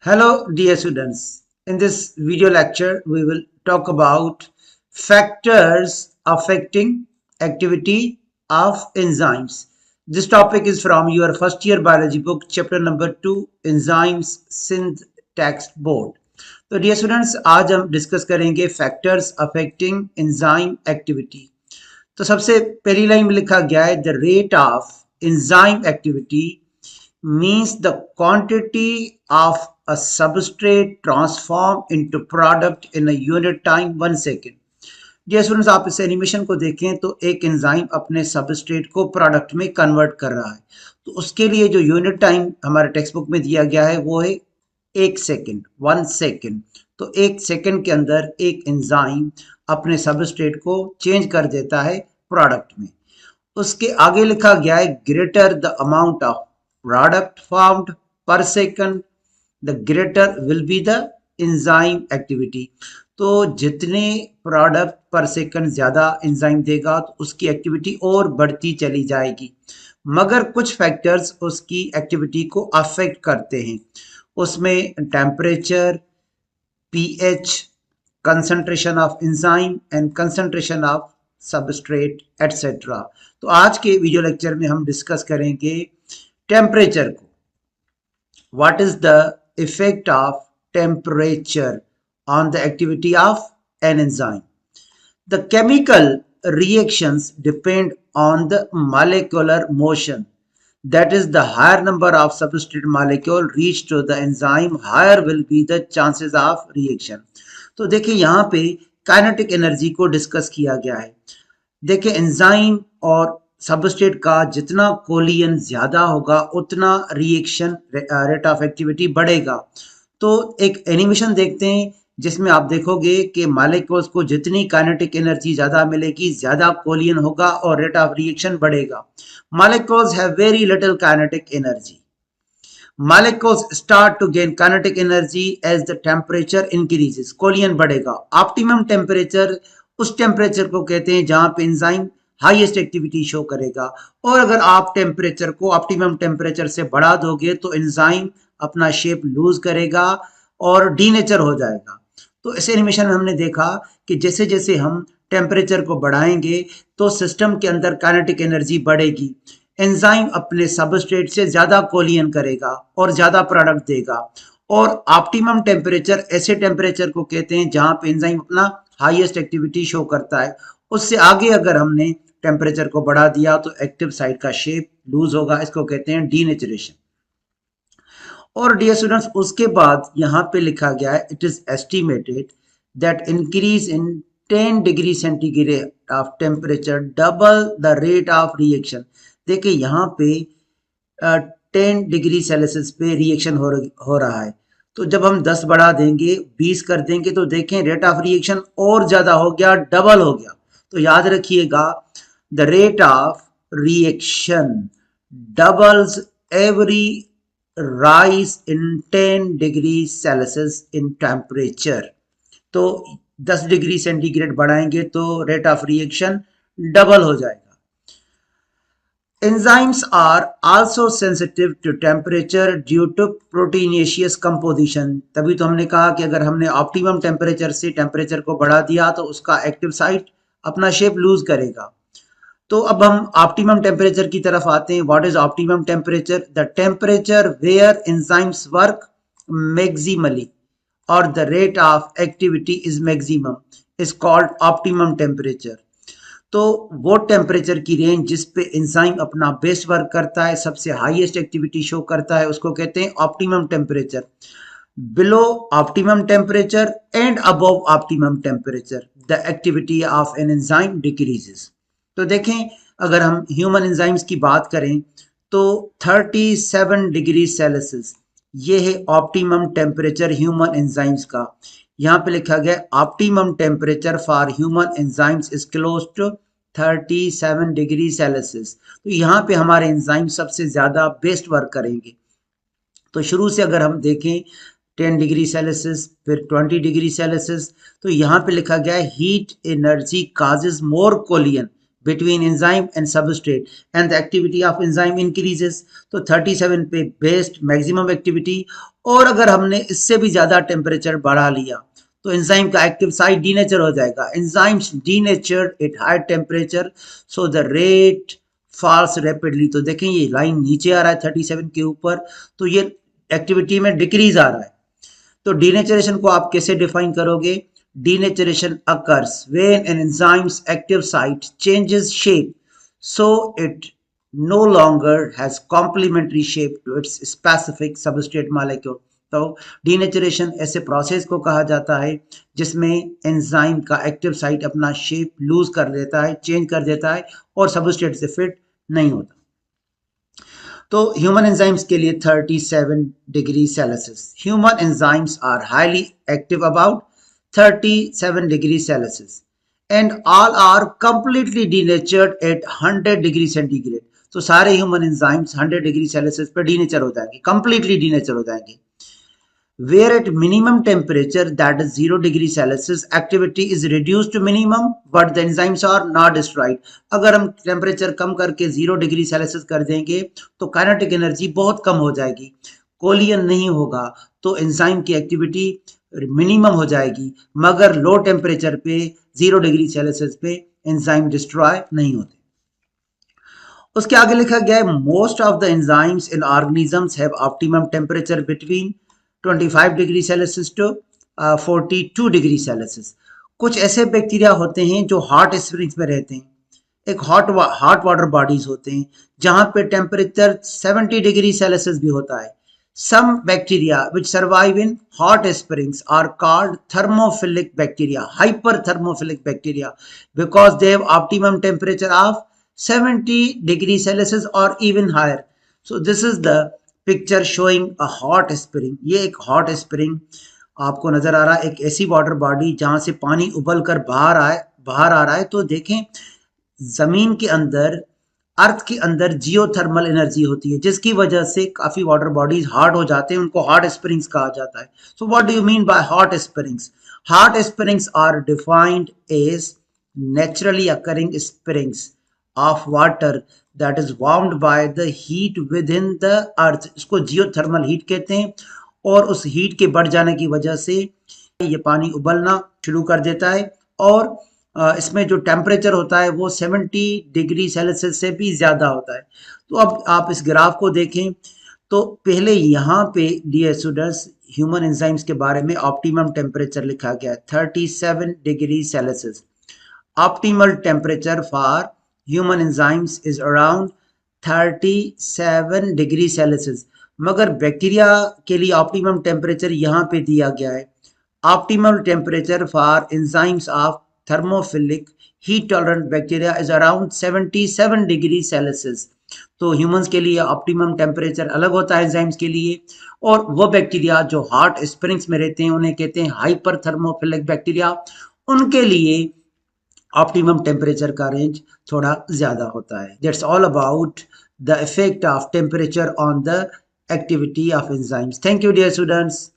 Hello, dear students. In this video lecture, we will talk about factors affecting activity of enzymes. This topic is from your first year biology book, chapter number 2, Enzymes Syntax Board. तो dear students आज हम discuss करेंगे factors affecting enzyme activity. तो सबसे पहली line में लिखा गया है the rate of enzyme activity means the quantity of a substrate transformed into product in a unit time 1 second. Dear students आप इस एनिमेशन को देखें तो एक एंजाइम अपने सबस्ट्रेट को प्रोडक्ट में कन्वर्ट कर रहा है। तो उसके लिए जो यूनिट टाइम हमारे टेक्स्ट बुक में दिया गया है वो है 1 सेकेंड, 1 सेकेंड। तो 1 सेकेंड के अंदर एक एंजाइम अपने सबस्ट्रेट को चेंज कर देता है प्रोडक्ट में। उसके आगे लिखा गया है greater the amount of product formed per second, the greater will be the enzyme activity. तो जितने प्रोडक्ट पर सेकंड ज्यादा एंजाइम देगा तो उसकी एक्टिविटी और बढ़ती चली जाएगी, मगर कुछ फैक्टर्स उसकी एक्टिविटी को अफेक्ट करते हैं। उसमें temperature, pH, concentration of enzyme and concentration of substrate etcetera. तो आज के वीडियो लेक्चर में हम डिस्कस करेंगे टेम्परेचर को। What is the effect of temperature on the activity of an enzyme? The chemical reactions depend on the molecular motion, that is the higher number of substrate molecule reach to the enzyme, higher will be the chances of reaction. तो देखिए यहाँ पे kinetic energy को discuss किया गया है। देखिए enzyme और सबस्ट्रेट का जितना कोलियन ज्यादा होगा उतना रिएक्शन रेट ऑफ एक्टिविटी बढ़ेगा। तो एक एनिमेशन देखते हैं जिसमें आप देखोगे कि मॉलिक्यूल्स को जितनी काइनेटिक एनर्जी ज्यादा मिलेगी ज्यादा कोलियन होगा और रेट ऑफ रिएक्शन बढ़ेगा। Molecules have very little kinetic energy. Molecules start to gain kinetic energy as the temperature increases. कोलियन बढ़ेगा। ऑप्टिमम टेम्परेचर उस टेम्परेचर को कहते हैं जहां पे एंजाइम हाईएस्ट एक्टिविटी शो करेगा। और अगर आप टेम्परेचर को ऑप्टिमम टेम्परेचर से बढ़ा दोगे तो एंजाइम अपना शेप लूज करेगा और डीनेचर हो जाएगा। तो इस एनिमेशन में हमने देखा कि जैसे जैसे हम टेम्परेचर को बढ़ाएंगे तो सिस्टम के अंदर काइनेटिक एनर्जी बढ़ेगी। एंजाइम अपने सबस्ट्रेट से ज्यादा कोलियन करेगा और ज्यादा प्रोडक्ट देगा। और ऑप्टिमम टेम्परेचर ऐसे टेम्परेचर को कहते हैं जहां पे एंजाइम अपना हाईएस्ट एक्टिविटी शो करता है। उससे आगे अगर हमने टेम्परेचर को बढ़ा दिया तो एक्टिव साइट का शेप लूज होगा, इसको कहते हैं डीनेचुरेशन। और डियर स्टूडेंट्स उसके बाद यहाँ पे लिखा गया है it is estimated that increase in 10 degree centigrade of temperature double the rate of reaction. देखिए यहाँ पे 10 डिग्री सेल्सियस पे रिएक्शन हो रहा है। तो जब हम 10 बढ़ा देंगे, 20 कर देंगे तो देखें रेट ऑफ रिएक्शन और ज्यादा हो गया, डबल हो गया। तो याद रखिएगा the rate of reaction doubles every rise in 10 degree Celsius in temperature। तो 10 डिग्री सेंटीग्रेड बढ़ाएंगे तो रेट ऑफ रिएक्शन डबल हो जाएगा। Enzymes are also sensitive to temperature due to proteinaceous composition। तभी तो हमने कहा कि अगर हमने ऑप्टिमम टेम्परेचर से टेम्परेचर को बढ़ा दिया तो उसका एक्टिव साइट अपना शेप लूज करेगा। तो अब हम ऑप्टिमम टेम्परेचर की तरफ आते हैं। What is optimum temperature? The temperature where enzymes work maximally और the rate of activity is maximum is called optimum temperature. तो वो टेम्परेचर की रेंज जिस पे एंजाइम अपना बेस्ट वर्क करता है, सबसे हाईएस्ट एक्टिविटी शो करता है, उसको कहते हैं optimum temperature. Below optimum temperature and above optimum temperature the activity of an enzyme decreases. तो देखें अगर हम ह्यूमन एंजाइम्स की बात करें तो 37 डिग्री सेल्सियस ये है ऑप्टिमम टेम्परेचर ह्यूमन एंजाइम्स का। यहाँ पे लिखा गया optimum temperature for human enzymes is close to 37 degree Celsius. तो यहाँ पे हमारे एंजाइम सबसे ज्यादा बेस्ट वर्क करेंगे। तो शुरू से अगर हम देखें 10 डिग्री सेल्सियस फिर 20 डिग्री सेल्सियस, तो यहाँ पे लिखा गया है heat energy causes more collision between enzyme and substrate and the activity of enzyme increases. तो 37 पे बेस्ड मैक्सिमम एक्टिविटी, और अगर हमने इससे भी ज्यादा टेम्परेचर बढ़ा लिया तो एंजाइम का एक्टिव साइट डीनेचर हो जाएगा. Enzymes denature at high temperature, so the rate falls rapidly. तो देखें ये लाइन नीचे आ रहा है 37 के ऊपर, तो ये एक्टिविटी में डिक्रीज आ रहा है. तो डीनेचरेशन को आप कैसे डिफाइन करोगे? Denaturation occurs when an enzyme's active site changes shape, so it no longer has complementary shape to its specific substrate molecule. तो डीनेचुरेशन ऐसे प्रोसेस को कहा जाता है जिसमें एंजाइम का एक्टिव साइट अपना शेप लूज कर देता है, चेंज कर देता है और सबस्ट्रेट से फिट नहीं होता. तो ह्यूमन एंजाइम्स के लिए 37 degree Celsius. Human enzymes are highly active about 37 degrees Celsius and all are completely denatured at 100 degree centigrade. तो सारे ह्यूमन एंजाइम्स 100 डिग्री सेल्सियस पर डीनेचर हो जाएंगे, कंप्लीटली डीनेचर हो जाएंगे. Where at minimum temperature, that is 0 degree Celsius, activity is reduced to minimum but the enzymes are not destroyed. अगर हम temperature कम करके 0 डिग्री सेल्सियस कर देंगे तो काइनेटिक एनर्जी बहुत कम हो जाएगी, कोलियन नहीं होगा, तो एंजाइम की एक्टिविटी मिनिमम हो जाएगी, मगर लो टेम्परेचर पे 0 डिग्री सेल्सियस पे एंजाइम डिस्ट्रॉय नहीं होते. उसके आगे लिखा गया है most of the enzymes in organisms have optimum temperature between 25 degree Celsius to 42 degree Celsius. कुछ ऐसे बैक्टीरिया होते हैं जो हॉट स्प्रिंग्स में रहते हैं, एक हॉट वाटर बॉडीज होते हैं जहां पे टेम्परेचर 70 डिग्री सेल्सियस भी होता है. Some bacteria which survive in hot springs are called thermophilic bacteria, hyperthermophilic bacteria, because they have optimum temperature of 70 degrees Celsius or even higher. So this is the picture showing a hot spring. ये एक hot spring आपको नजर आ रहा है, एक ऐसी water body जहां से पानी उबल कर बाहर आ रहा है. तो देखें जमीन के अंदर, अर्थ के अंदर जियोथर्मल एनर्जी होती है जिसकी वजह से काफी वाटर बॉडीज हॉट हो जाते हैं, उनको हॉट स्प्रिंग्स कहा जाता है. So what do you mean by hot springs? Hot springs are defined as naturally occurring springs of water that is warmed by the heat within the earth. इसको geothermal heat कहते हैं और उस heat के बढ़ जाने की वजह से ये पानी उबलना शुरू कर देता है और इसमें जो टेम्परेचर होता है वो 70 डिग्री सेल्सियस से भी ज़्यादा होता है. तो अब आप इस ग्राफ को देखें तो पहले यहाँ पे डियर स्टूडेंट्स ह्यूमन एंजाइम्स के बारे में ऑप्टिमम टेम्परेचर लिखा गया है 37 degree Celsius. Optimal temperature for human enzymes is around 37 degree Celsius, मगर बैक्टीरिया के लिए ऑप्टिमम टेम्परेचर यहाँ पे दिया गया है. Optimal temperature for enzymes of thermophilic heat tolerant bacteria is around 77 degree Celsius. तो ह्यूमंस के लिए ऑप्टिमम टेम्परेचर अलग होता है एंजाइम्स के लिए, और वो बैक्टीरिया जो हॉट स्प्रिंग्स में रहते हैं उन्हें कहते हैं हाइपर थर्मोफिलिक बैक्टीरिया. उनके लिए ऑप्टिमम टेम्परेचर का रेंज थोड़ा ज्यादा होता है. That's all about the effect of temperature on the activity of enzymes. Thank you dear students.